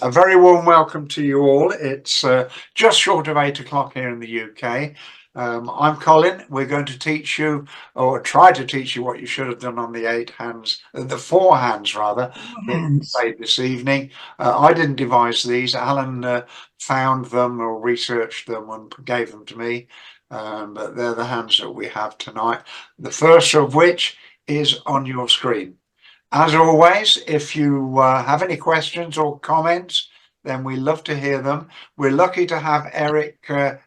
A very warm welcome to you all. It's just short of 8 o'clock here in the UK. I'm Colin. We're going to teach you, or try to teach you, what you should have done on the the four hands rather, that we Hands. played this evening. I didn't devise these. Alan found them or researched them and gave them to me. But they're the hands that we have tonight. The first of which is on your screen. As always, if you have any questions or comments, then we love to hear them. We're lucky to have Eric Kerr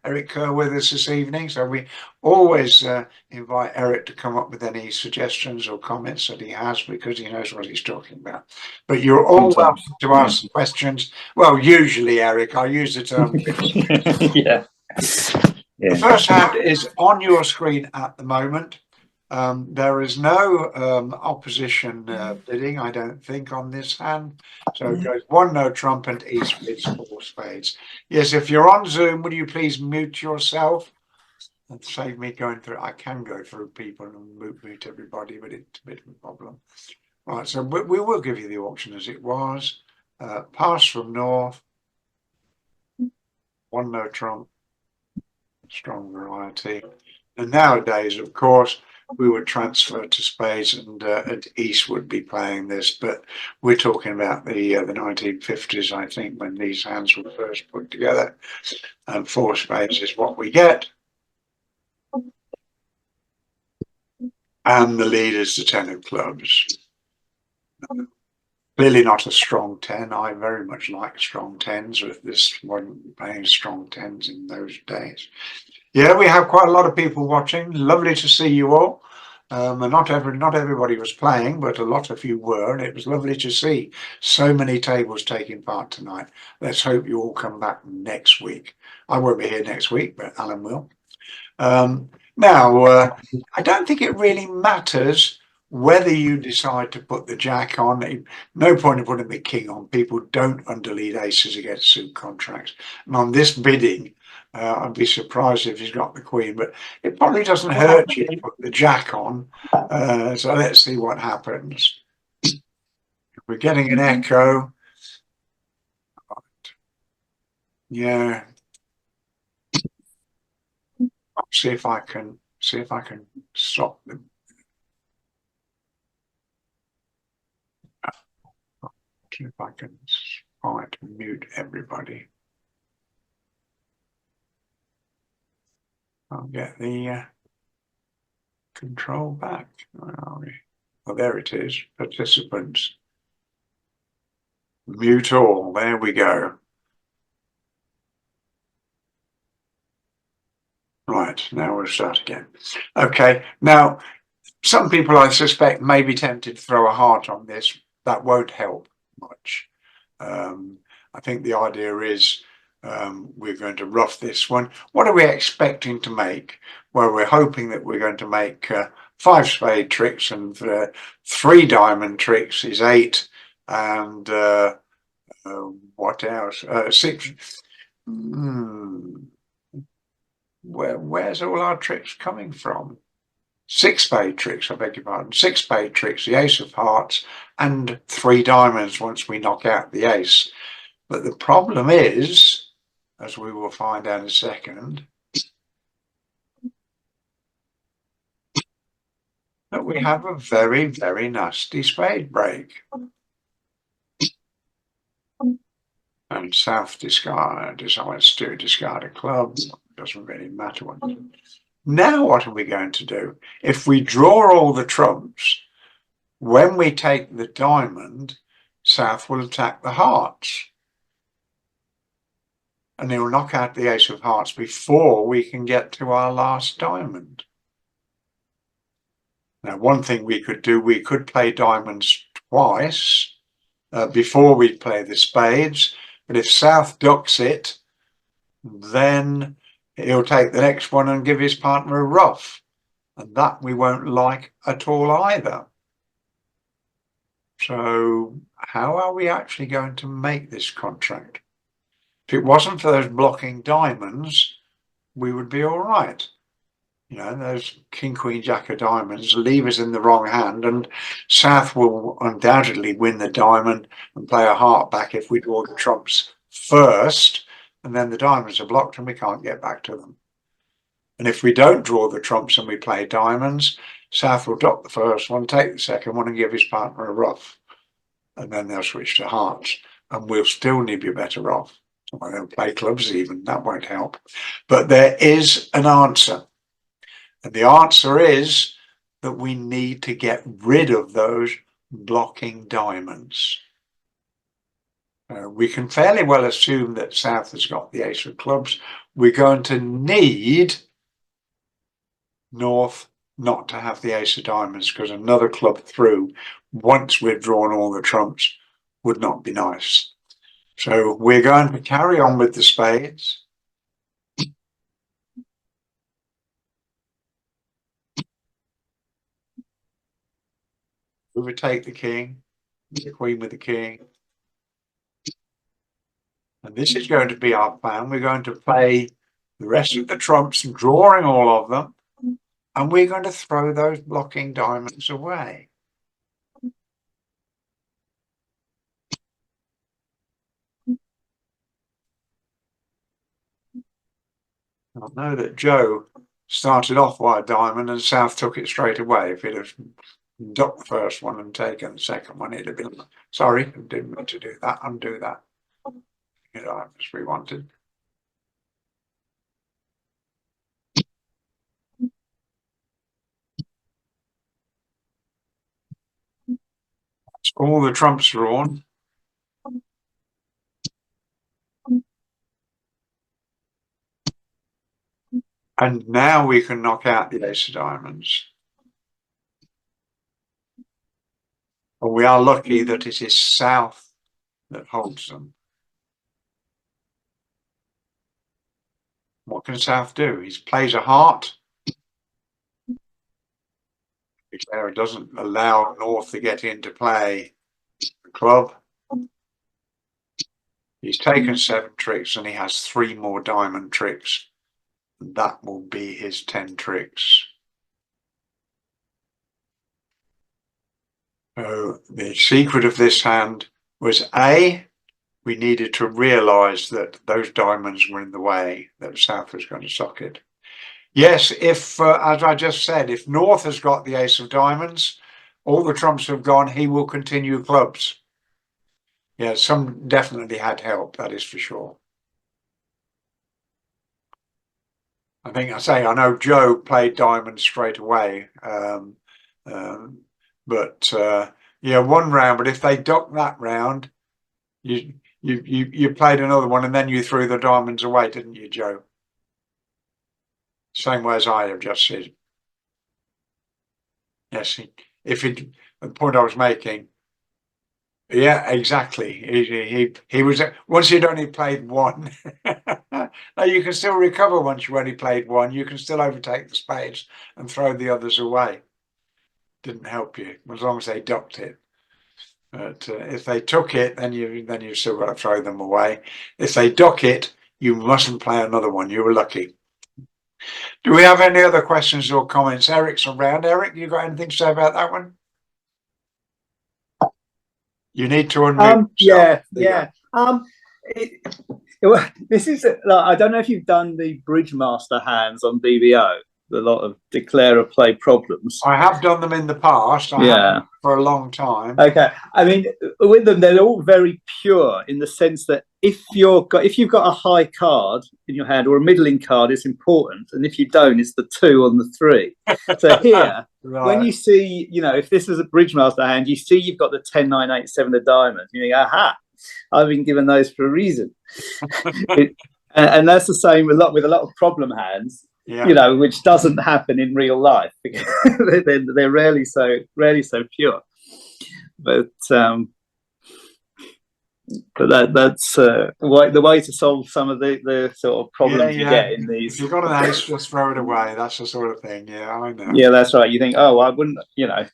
with us this evening, so we always invite Eric to come up with any suggestions or comments that he has because he knows what he's talking about. But you're all Sometimes. welcome to Yeah. ask questions. Well, usually, Eric, I use the term. Yeah. The Yeah. first hand is on your screen at the moment. There is no opposition bidding, I don't think, on this hand. So it goes one no trump and East bids four spades. Yes, if you're on Zoom, would you please mute yourself and save me going through? I can go through people and mute everybody, but it's a bit of a problem. Right, so we will give you the auction as it was. Pass from North, one no trump, strong variety. And nowadays, of course, we would transfer to spades and East would be playing this, but we're talking about the 1950s, I think, when these hands were first put together. And four spades is what we get. And the lead is the 10 of clubs. Clearly not a strong 10. I very much like strong 10s, but this wasn't playing strong 10s in those days. Yeah, we have quite a lot of people watching. Lovely to see you all. And not everybody was playing, but a lot of you were, and it was lovely to see so many tables taking part tonight. Let's hope you all come back next week. I won't be here next week, but Alan will. Now, I don't think it really matters whether you decide to put the jack on. No point in putting the king on. People don't underlead aces against suit contracts. And on this bidding, I'd be surprised if he's got the queen, but it probably doesn't hurt you to put the jack on. So let's see what happens. We're getting an echo. Yeah. I'll see if I can stop them. See if I can find mute everybody. I'll get the control back. Where are we? Oh, there it is. Participants. Mute all. There we go. Right, now we'll start again. Okay, now some people I suspect may be tempted to throw a heart on this. That won't help much. I think the idea is we're going to rough this one. What are we expecting to make? Well, we're hoping that we're going to make five spade tricks and three diamond tricks is eight, and what else? Six. Where's all our tricks coming from? Six spade tricks, I beg your pardon. Six spade tricks, the ace of hearts, and three diamonds once we knock out the ace. But the problem is, as we will find out in a second, that we have a very, very nasty spade break. And South decides to discard a club. Doesn't really matter what. Now what are we going to do? If we draw all the trumps, when we take the diamond, South will attack the hearts. And he'll knock out the ace of hearts before we can get to our last diamond. Now, one thing we could do, we could play diamonds twice before we play the spades. But if South ducks it, then he'll take the next one and give his partner a ruff. And that we won't like at all either. So how are we actually going to make this contract? If it wasn't for those blocking diamonds, we would be all right. You know, those king, queen, jack of diamonds leave us in the wrong hand, and South will undoubtedly win the diamond and play a heart back if we draw the trumps first, and then the diamonds are blocked and we can't get back to them. And if we don't draw the trumps and we play diamonds, South will drop the first one, take the second one, and give his partner a ruff, and then they'll switch to hearts, and we'll still need be better off. Well, they'll play clubs even, that won't help. But there is an answer. And the answer is that we need to get rid of those blocking diamonds. We can fairly well assume that South has got the ace of clubs. We're going to need North not to have the ace of diamonds, because another club through, once we've drawn all the trumps, would not be nice. So we're going to carry on with the spades. Overtake the king, the queen with the king. And this is going to be our plan. We're going to play the rest of the trumps, drawing all of them, and we're going to throw those blocking diamonds away. I know that Joe started off white diamond and South took it straight away. If he'd have ducked the first one and taken the second one, he'd have been, sorry, I didn't mean to do that, undo that. You know, as we wanted. All the trumps drawn. And now we can knock out the ace of diamonds. And we are lucky that it is South that holds them. What can South do? He plays a heart. It doesn't allow North to get into play the club. He's taken 7 tricks and he has 3 more diamond tricks. That will be his 10 tricks. So the secret of this hand was A, we needed to realise that those diamonds were in the way, that South was going to socket. Yes, if, as I just said, if North has got the ace of diamonds, all the trumps have gone, he will continue clubs. Yeah, some definitely had help, that is for sure. I think I know Joe played diamonds straight away. Yeah, one round, but if they ducked that round, you played another one and then you threw the diamonds away, didn't you, Joe? Same way as I have just said. Yes, the point I was making. Yeah, exactly. He was, once you'd only played one. Now you can still recover once you only played one. You can still overtake the spades and throw the others away. Didn't help you as long as they ducked it. But if they took it, then you've still got to throw them away. If they duck it, you mustn't play another one. You were lucky. Do we have any other questions or comments? Eric's around. Eric, you got anything to say about that one? You need to unmute. Yeah. This is I don't know if you've done the Bridge Master hands on BBO. A lot of declare or play problems. I have done them in the past. I haven't for a long time. Okay, I mean, with them, they're all very pure in the sense that if you've got a high card in your hand or a middling card, it's important, and if you don't, it's the 2 on the 3. So here, right. When you see, if this is a Bridge Master hand, you see you've got the 10, 9, 8, 7 of diamonds. You think, aha, I've been given those for a reason. And that's the same with a lot of problem hands. Yeah. Which doesn't happen in real life. They're rarely so pure. But that's the way to solve some of the sort of problems you get in these. If you've got an ace, just throw it away. That's the sort of thing. Yeah, I know. Yeah, that's right. You think, oh, I wouldn't,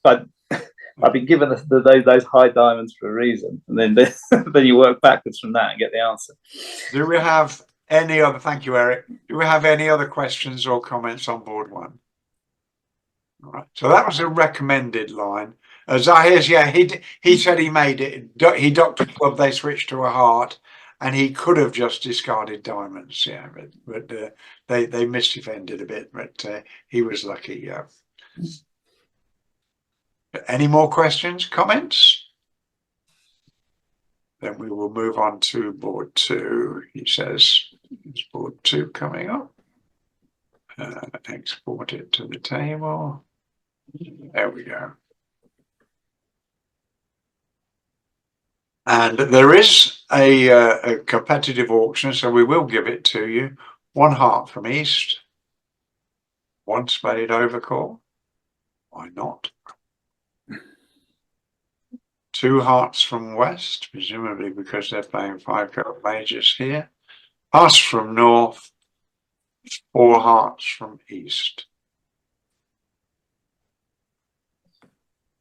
but I've been given those high diamonds for a reason, and then you work backwards from that and get the answer. Do we have any other? Thank you, Eric. Do we have any other questions or comments on board 1? Right. So that was a recommended line. Zahir's, yeah, he said he made it. He docked a club, they switched to a heart, and he could have just discarded diamonds. Yeah, but they misdefended a bit, but he was lucky. Yeah. Any more questions, comments? Then we will move on to board 2. He says, is board 2 coming up? Export it to the table. There we go. And there is a competitive auction, so we will give it to you. 1 heart from east, 1 spade overcall. Why not? 2 hearts from west, presumably because they're playing 5 gold majors here. Pass from north, 4 hearts from east.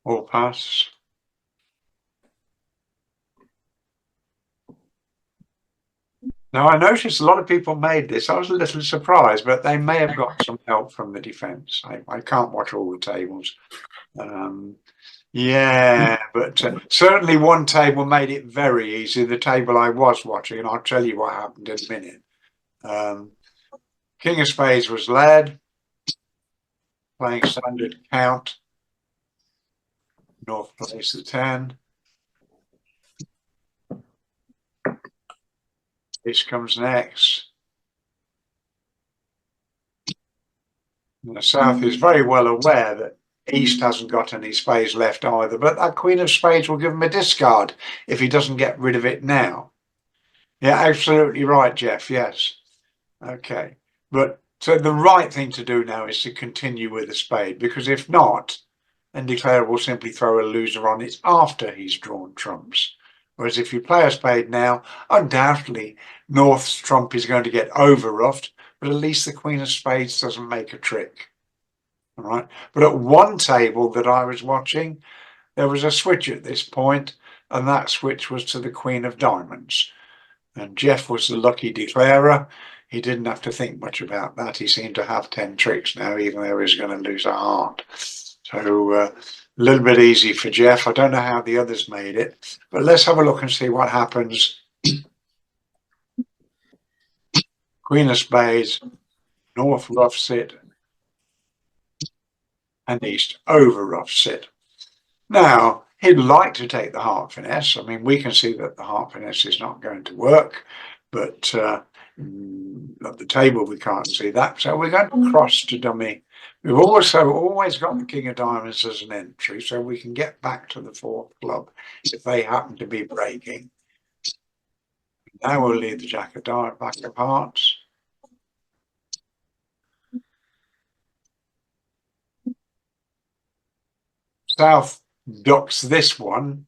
All pass. Now, I noticed a lot of people made this. I was a little surprised, but they may have got some help from the defence. I can't watch all the tables. Yeah, but certainly one table made it very easy. The table I was watching, and I'll tell you what happened in a minute. King of Spades was led, playing standard count. North plays the 10. This comes next. And the South is very well aware that East hasn't got any spades left either, but that Queen of Spades will give him a discard if he doesn't get rid of it now. Yeah, absolutely right, Jeff. Yes. Okay. But so the right thing to do now is to continue with the spade, because if not, then Declare will simply throw a loser on it after he's drawn trumps. Whereas if you play a spade now, undoubtedly North's trump is going to get over-ruffed, but at least the Queen of Spades doesn't make a trick. All right. But at one table that I was watching, there was a switch at this point, and that switch was to the Queen of Diamonds. And Jeff was the lucky declarer. He didn't have to think much about that. He seemed to have 10 tricks now, even though he was going to lose a heart. So a little bit easy for Jeff. I don't know how the others made it, but let's have a look and see what happens. Queen of Spades, North roughs it, and East over roughs it. Now, he'd like to take the heart finesse. I mean, we can see that the heart finesse is not going to work, but at the table we can't see that. So we're going to cross to dummy. We've also always got the King of Diamonds as an entry, so we can get back to the 4th club if they happen to be breaking. Now we'll leave the Jack of Diamonds, back of hearts. South ducks this one,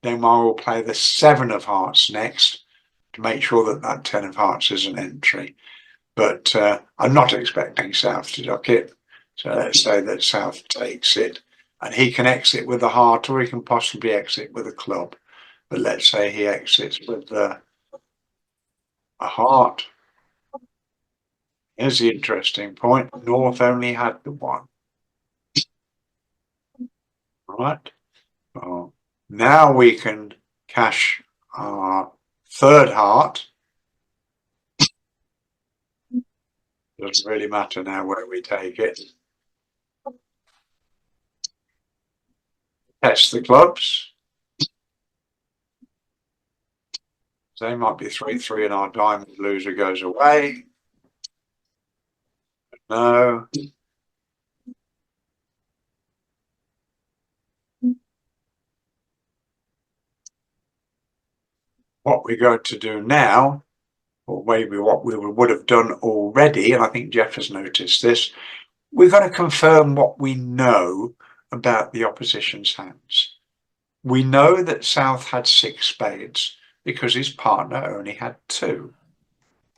then I will play the 7 of hearts next to make sure that that 10 of hearts is an entry. But I'm not expecting South to duck it. So let's say that South takes it, and he can exit with a heart, or he can possibly exit with a club. But let's say he exits with a heart. Here's the interesting point. North only had the 1. Right. So now we can cash our 3rd heart. Doesn't really matter now where we take it. Test the clubs. They might be 3-3 and our diamond loser goes away. No. What we're going to do now, or maybe what we would have done already, and I think Jeff has noticed this, we're going to confirm what we know about the opposition's hands. We know that South had 6 spades because his partner only had 2.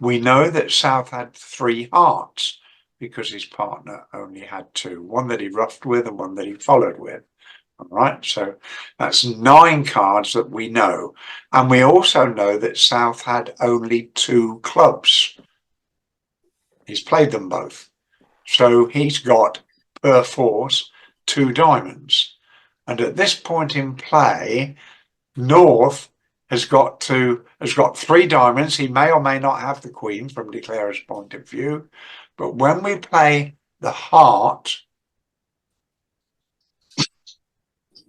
We know that South had 3 hearts because his partner only had 2, one that he ruffed with and one that he followed with. All right, so that's 9 cards that we know. And we also know that South had only 2 clubs. He's played them both. So he's got perforce 2 diamonds. And at this point in play, North has got 3 diamonds. He may or may not have the queen from declarer's point of view. But when we play the heart,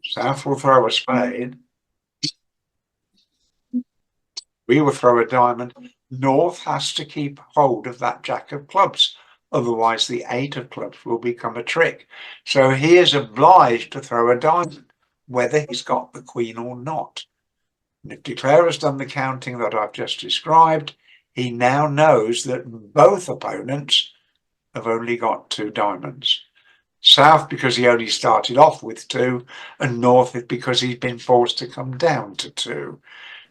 South will throw a spade. We will throw a diamond. North has to keep hold of that jack of clubs. Otherwise, the 8 of clubs will become a trick. So he is obliged to throw a diamond, whether he's got the queen or not. And if declarer has done the counting that I've just described, he now knows that both opponents have only got 2 diamonds. South because he only started off with 2, and North is because he's been forced to come down to 2.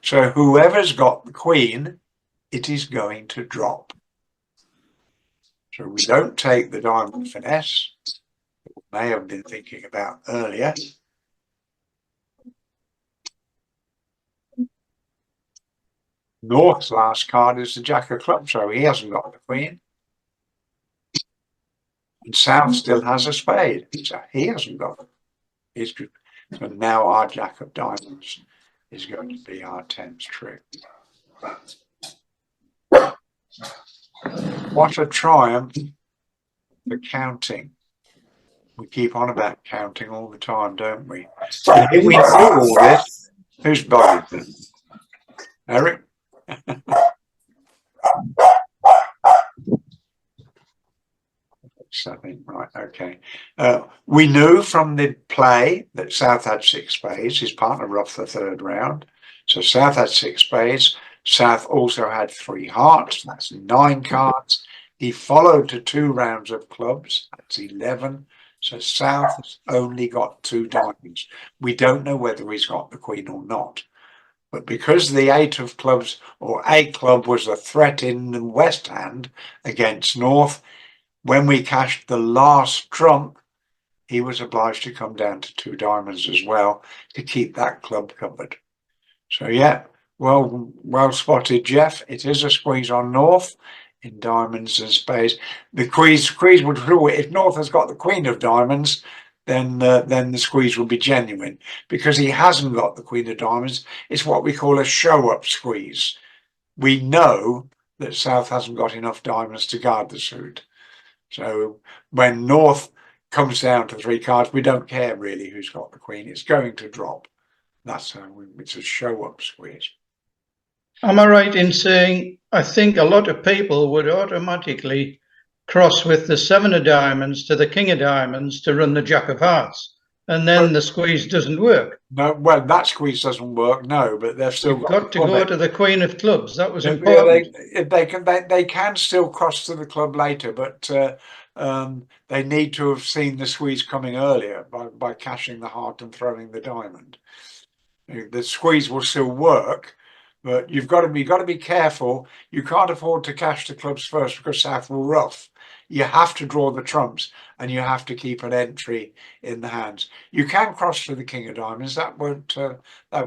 So whoever's got the queen, it is going to drop. So we don't take the diamond finesse that we may have been thinking about earlier. North's last card is the jack of clubs, so he hasn't got the queen. And South still has a spade, so he hasn't got it. So now our jack of diamonds is going to be our 10th trick. What a triumph for counting. We keep on about counting all the time, don't we? If we do all this, who's body then? Eric? Something, right, okay. We knew from the play that South had 6 spades. His partner ruffed the 3rd round. So South had 6 spades. South also had 3 hearts. That's 9 cards. He followed to 2 rounds of clubs. That's 11. So South has only got 2 diamonds. We don't know whether he's got the queen or not. But because the 8 of clubs or 8 club was a threat in the west hand against North, when we cashed the last trump, he was obliged to come down to 2 diamonds as well to keep that club covered. So yeah, well spotted, Jeff. It is a squeeze on North in diamonds and spades. The squeeze would rule it. If North has got the queen of diamonds, then the squeeze will be genuine. Because he hasn't got the queen of diamonds, it's what we call a show-up squeeze. We know that South hasn't got enough diamonds to guard the suit. So when North comes down to 3 cards, we don't care really who's got the queen. It's going to drop. That's how it's a show-up squeeze. Am I right in saying I think a lot of people would automatically cross with the 7 of diamonds to the king of diamonds to run the jack of hearts, and then the squeeze doesn't work? No, well, that squeeze doesn't work, no, but they've still got to go to the queen of clubs. That was important. They can still cross to the club later, but they need to have seen the squeeze coming earlier by cashing the heart and throwing the diamond. The squeeze will still work, but you've got to be careful. You can't afford to cash the clubs first because South will ruff. You have to draw the trumps and you have to keep an entry in the hands. You can cross to the king of diamonds. That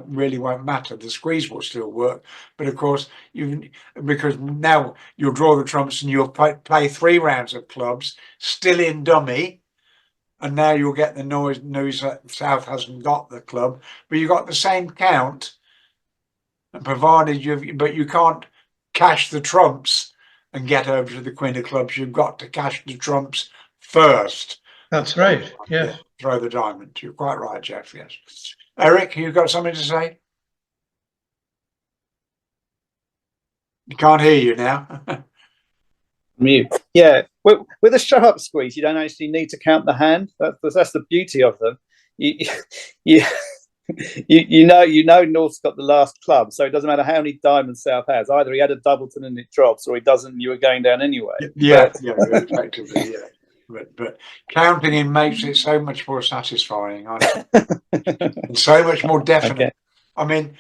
really won't matter. The squeeze will still work, but of course because now you'll draw the trumps and you'll play 3 rounds of clubs still in dummy, and now you'll get the news that South hasn't got the club, but you got the same count, and provided you can't cash the trumps and get over to the queen of clubs. You've got to cash the trumps first. That's right, yes. Throw the diamond. You're quite right, Jeff, yes. Eric, you got something to say? You can't hear you now. Mute. Yeah, with a show-up squeeze, you don't actually need to count the hand. That's the beauty of them. You know North's got the last club, so it doesn't matter how many diamonds South has. Either he had a doubleton and it drops, or he doesn't and you were going down anyway. Yeah, effectively, yeah. But counting in makes it so much more satisfying, and so much more definite. Okay. I mean,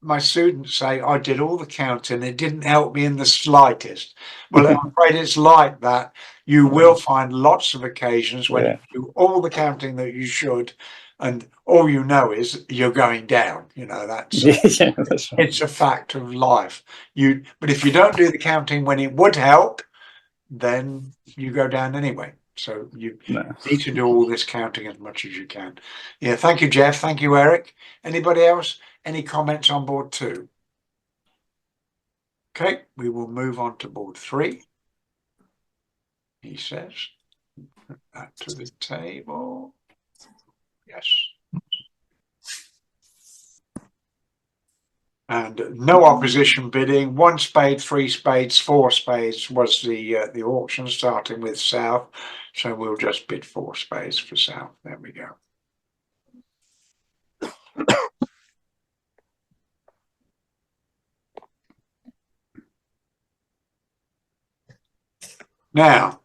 my students say I did all the counting. It didn't help me in the slightest. Well, I'm afraid it's like that. You will find lots of occasions when you do all the counting that you should, and all you know is you're going down. You know, that's right. It's a fact of life. But if you don't do the counting when it would help, then you go down anyway. So you No. need to do all this counting as much as you can. Yeah, thank you, Jeff. Thank you, Eric. Anybody else? Any comments on board 2? Okay, we will move on to board 3. He says, put that to the table. Yes. And no opposition bidding. 1 spade, 3 spades, 4 spades was the auction, starting with South. So we'll just bid 4 spades for South. There we go. Now,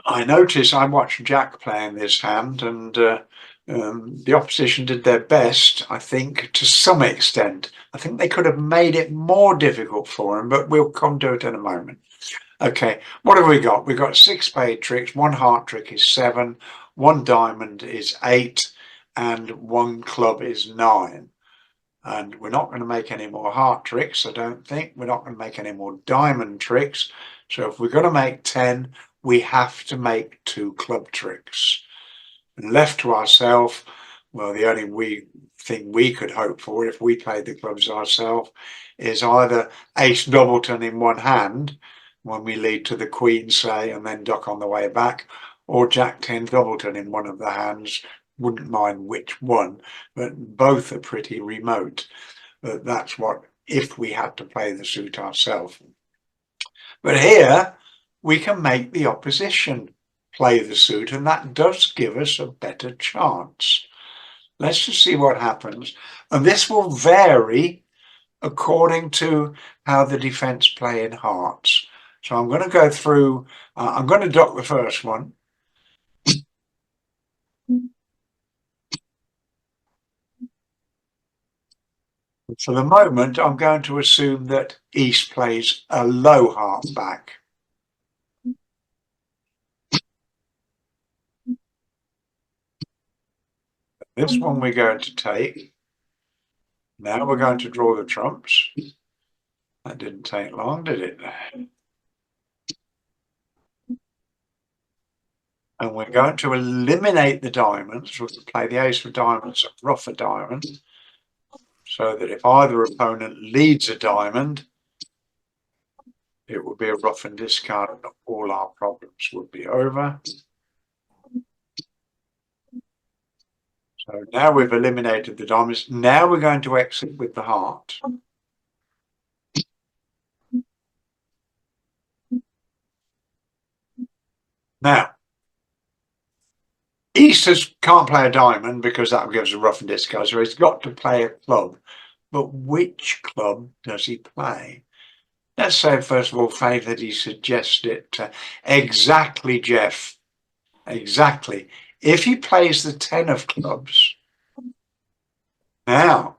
I notice I watched Jack playing this hand, and the opposition did their best, I think, to some extent. I think they could have made it more difficult for him, but we'll come to it in a moment. Okay, what have we got? We've got 6 spade tricks, 1 heart trick is 7, 1 diamond is 8, and 1 club is 9. And we're not going to make any more heart tricks, I don't think. We're not going to make any more diamond tricks. So if we're going to make 10, we have to make 2 club tricks. And left to ourselves, well, the only thing we could hope for if we played the clubs ourselves is either ace doubleton in one hand when we lead to the queen, say, and then duck on the way back, or jack 10 doubleton in one of the hands. Wouldn't mind which one, but both are pretty remote. But that's what, if we had to play the suit ourselves. But here we can make the opposition play the suit, and that does give us a better chance. Let's just see what happens. And this will vary according to how the defense play in hearts. So I'm going to go through, I'm going to duck the first one. For the moment, I'm going to assume that East plays a low heart back. This one we're going to take. Now we're going to draw the trumps. That didn't take long, did it? And we're going to eliminate the diamonds. We'll play the ace of diamonds, a rougher diamond, so that if either opponent leads a diamond, it will be a rough and discard, and all our problems would be over. So now we've eliminated the diamonds. Now we're going to exit with the heart. Now, East can't play a diamond because that gives a rough and discard, so he's got to play a club. But which club does he play? Let's say, first of all, Faith, that he suggests it. Exactly, Jeff. Exactly. If he plays the 10 of clubs, now,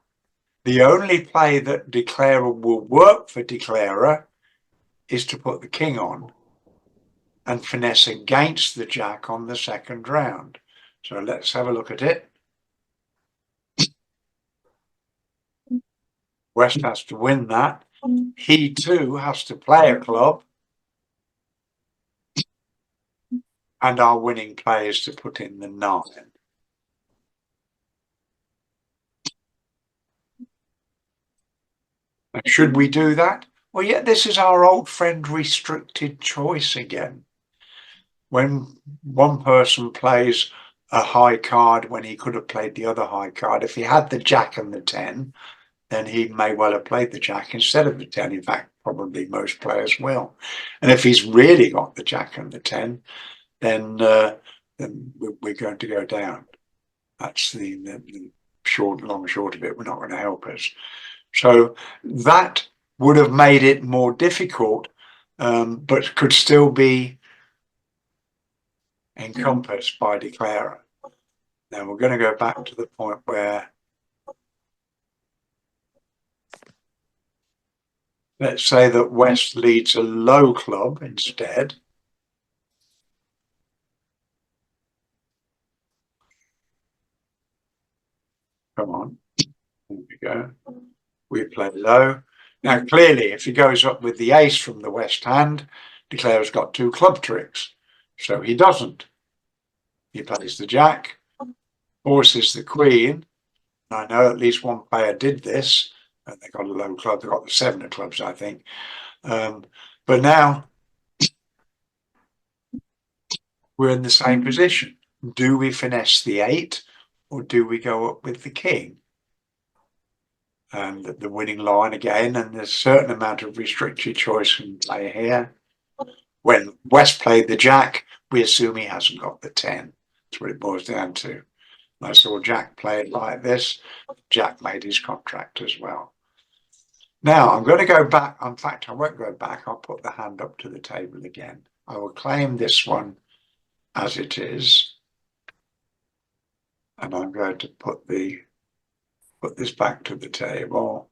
the only play that Declarer will work for Declarer is to put the king on and finesse against the jack on the second round. So let's have a look at it. West has to win that. He too has to play a club. And our winning play is to put in the 9. Should we do that? Well, yeah, this is our old friend restricted choice again. When one person plays a high card when he could have played the other high card, if he had the jack and the 10, then he may well have played the jack instead of the 10. In fact, probably most players will. And if he's really got the jack and the 10, then we're going to go down. That's the long and short of it. We're not going to help us. So that would have made it more difficult, but could still be encompassed by Declarer. Now we're going to go back to the point where, let's say that West leads a low club instead. Come on, there we go. We play low. Now clearly, if he goes up with the ace from the West hand, Declarer's got 2 club tricks. So he doesn't. He plays the jack, forces the queen. I know at least one player did this, and they got a low club. They got the 7 of clubs, I think. But now we're in the same position. Do we finesse the 8, or do we go up with the king? And the winning line again, and there's a certain amount of restricted choice in play here. When West played the jack, we assume he hasn't got the 10. That's what it boils down to. I saw Jack play it like this. Jack made his contract as well. Now I'm going to go back. In fact, I won't go back. I'll put the hand up to the table again. I will claim this one as it is. And I'm going to put this back to the table.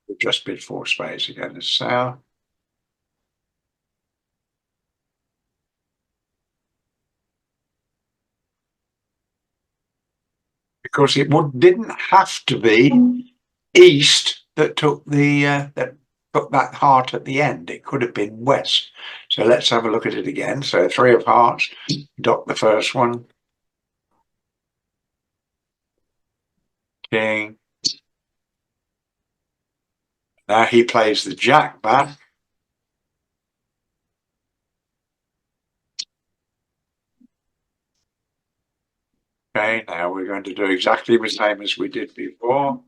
We've just bid 4 spades again as so. Because it didn't have to be East that took that heart at the end. It could have been West. So let's have a look at it again. So 3 of hearts, dock the first one. King. Now he plays the jack back. Okay, now we're going to do exactly the same as we did before.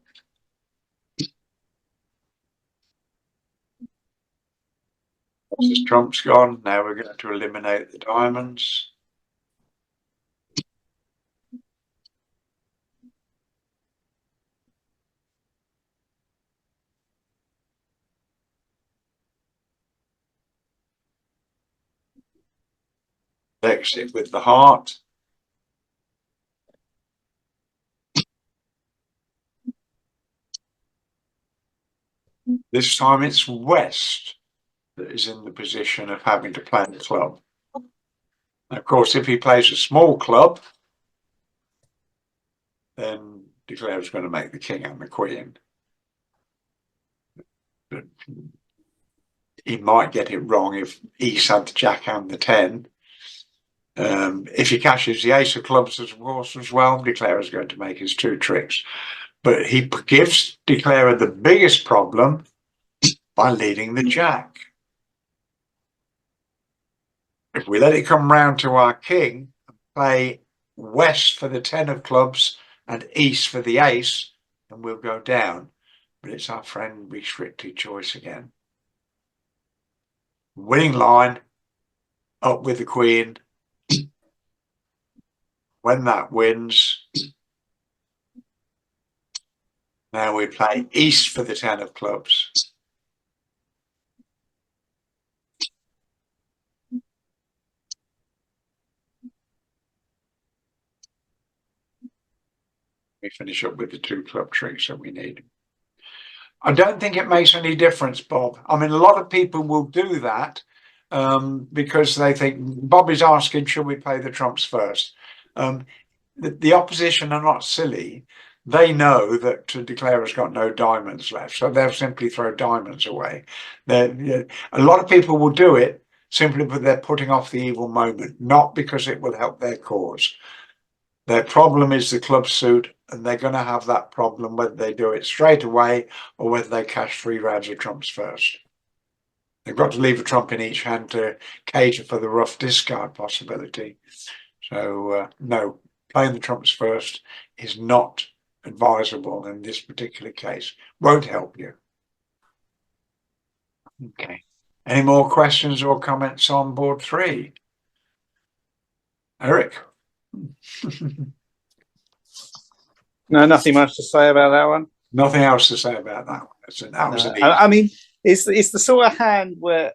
This trump's gone. Now we're going to eliminate the diamonds. Exit with the heart. This time it's West that is in the position of having to play the club. Of course, if he plays a small club, then Declarer's going to make the king and the queen. But he might get it wrong if East had the jack and the 10. If he cashes the ace of clubs, of course, as well, Declarer's going to make his 2 tricks. But he gives Declarer the biggest problem by leading the jack. If we let it come round to our king and play West for the 10 of clubs and East for the ace, then we'll go down. But it's our friend restricted choice again. Winning line, up with the queen. When that wins, now we play East for the 10 of clubs. We finish up with the 2 club tricks that we need. I don't think it makes any difference, Bob. I mean, a lot of people will do that because they think Bob is asking, should we play the trumps first? The opposition are not silly. They know that Declarer's got no diamonds left, so they'll simply throw diamonds away. A lot of people will do it simply because they're putting off the evil moment, not because it will help their cause. Their problem is the club suit, and they're going to have that problem whether they do it straight away or whether they cash 3 rounds of trumps first. They've got to leave a trump in each hand to cater for the rough discard possibility. So, no, playing the trumps first is not advisable in this particular case. Won't help you. Okay. Any more questions or comments on board 3? Eric? No, nothing much to say about that one. Nothing else to say about that one. That was an easy. I mean, it's the sort of hand where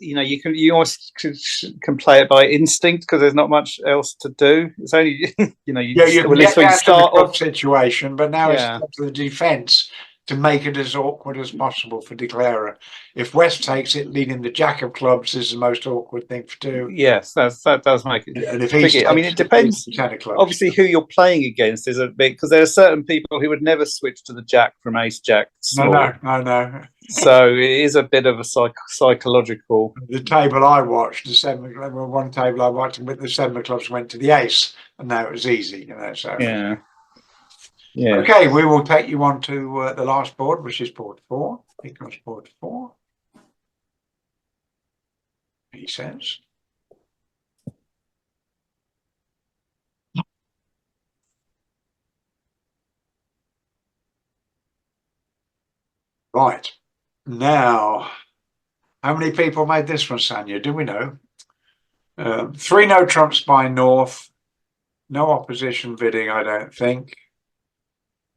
you almost can play it by instinct because there's not much else to do. It's only you can get out of the club situation, but now it's up to the defence to make it as awkward as possible for declarer. If West takes it, leading the jack of clubs is the most awkward thing to do. Yes, that does make it And if he's, tricky. I mean, it depends. the 10 of clubs. Obviously, who you're playing against is a bit, because there are certain people who would never switch to the jack from ace jack small. No. So it is a bit of a psychological. The table I watched, one table I watched with the 7 of clubs went to the ace, and now it was easy, So Yeah. Okay, we will take you on to the last board, which is board 4. Here comes board 4. He says. Right. Now, how many people made this one, Sanya? Do we know? 3 no trumps by North. No opposition bidding, I don't think.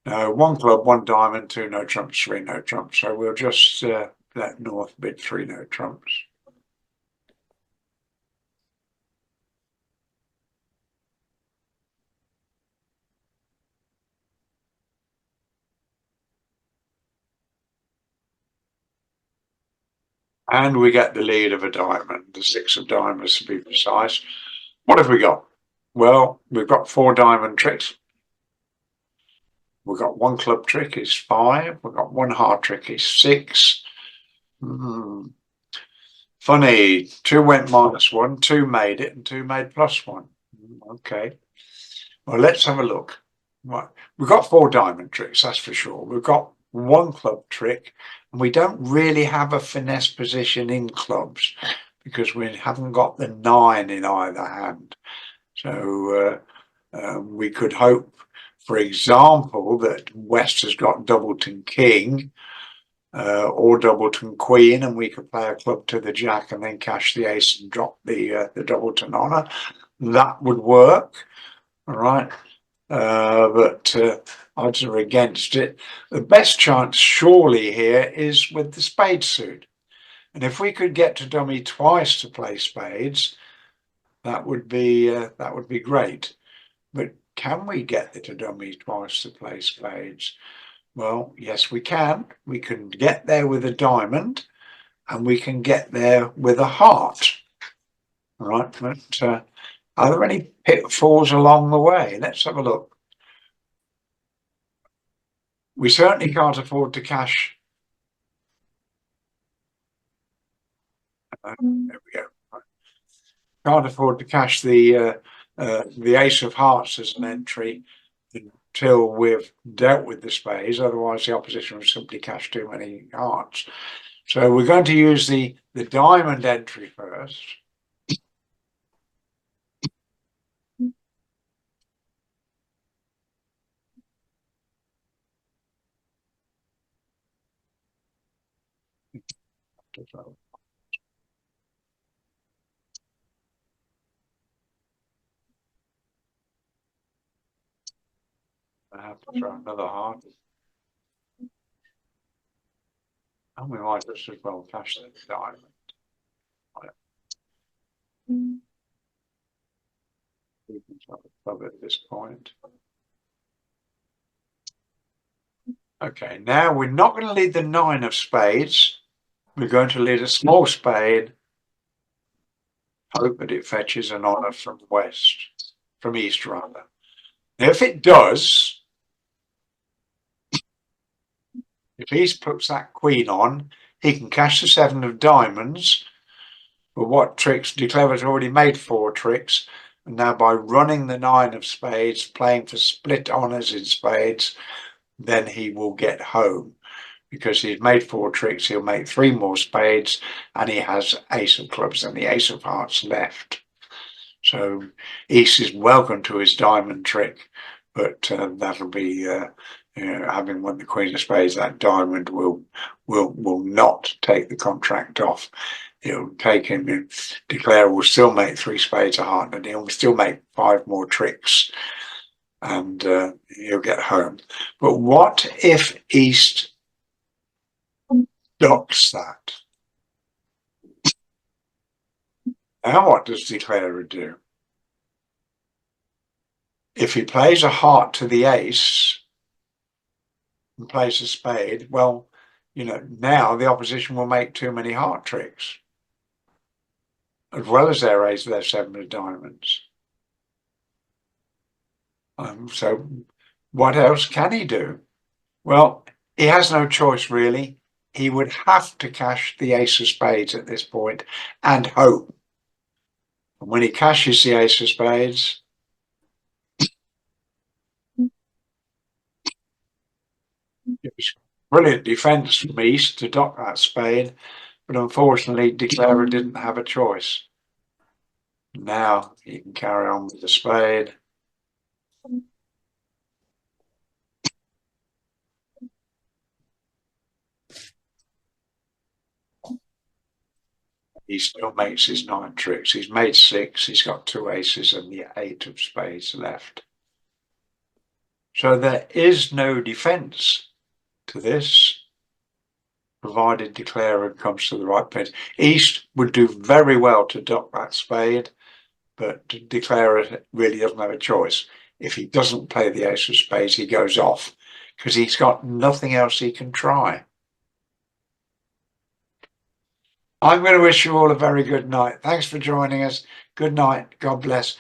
No, 1 club, 1 diamond, 2 no trumps, 3 no trumps. So we'll just let North bid 3 no trumps. And we get the lead of a diamond, the 6 of diamonds to be precise. What have we got? Well, we've got 4 diamond tricks. We've got 1 club trick is 5. We've got 1 heart trick is 6. Funny, 2 went -1, 2 made it, and 2 made +1. Okay. Well, let's have a look. Right. We've got 4 diamond tricks, that's for sure. We've got 1 club trick, and we don't really have a finesse position in clubs because we haven't got the 9 in either hand. So we could hope, for example, that West has got doubleton king or doubleton queen, and we could play a club to the jack and then cash the ace and drop the doubleton honor. That would work, all right. But odds are against it. The best chance surely here is with the spade suit. And if we could get to dummy twice to play spades, that would be great. But can we get to dummy twice to play spades? Well, yes, we can. We can get there with a diamond, and we can get there with a heart. All right, but are there any pitfalls along the way? Let's have a look. We certainly can't afford to cash. There we go. Can't afford to cash the ace of hearts as an entry until we've dealt with the spades. Otherwise, the opposition will simply cash too many hearts. So we're going to use the diamond entry first. I have to throw another heart. And we might just as well cash the diamond. We can try to club at this point. Okay, now we're not going to lead the 9 of spades. We're going to lead a small spade. Hope that it fetches an honor from east rather. Now, if it does, if he puts that queen on, he can cash the 7 of diamonds. But what tricks? Declarer's already made 4 tricks. And now by running the 9 of spades, playing for split honors in spades, then he will get home. Because he's made 4 tricks, he'll make 3 more spades, and he has ace of clubs and the ace of hearts left. So East is welcome to his diamond trick, but that'll be having won the queen of spades. That diamond will not take the contract off. It'll take him. Declare will still make 3 spades a heart, and he'll still make 5 more tricks, and he'll get home. But what if East docks that? Now what does Declarer do? If he plays a heart to the ace, and plays a spade, well, you know, now the opposition will make too many heart tricks, as well as their seven of diamonds. So what else can he do? Well, he has no choice really. He would have to cash the ace of spades at this point and hope. And when he cashes the ace of spades, it was brilliant defence from East to dock that spade, but unfortunately Declarer didn't have a choice. Now he can carry on with the spade. He still makes his 9 tricks. He's made 6. He's got 2 aces and the 8 of spades left. So there is no defence to this, provided Declarer comes to the right place. East would do very well to dock that spade, but Declarer really doesn't have a choice. If he doesn't play the ace of spades, he goes off because he's got nothing else he can try. I'm going to wish you all a very good night. Thanks for joining us. Good night. God bless.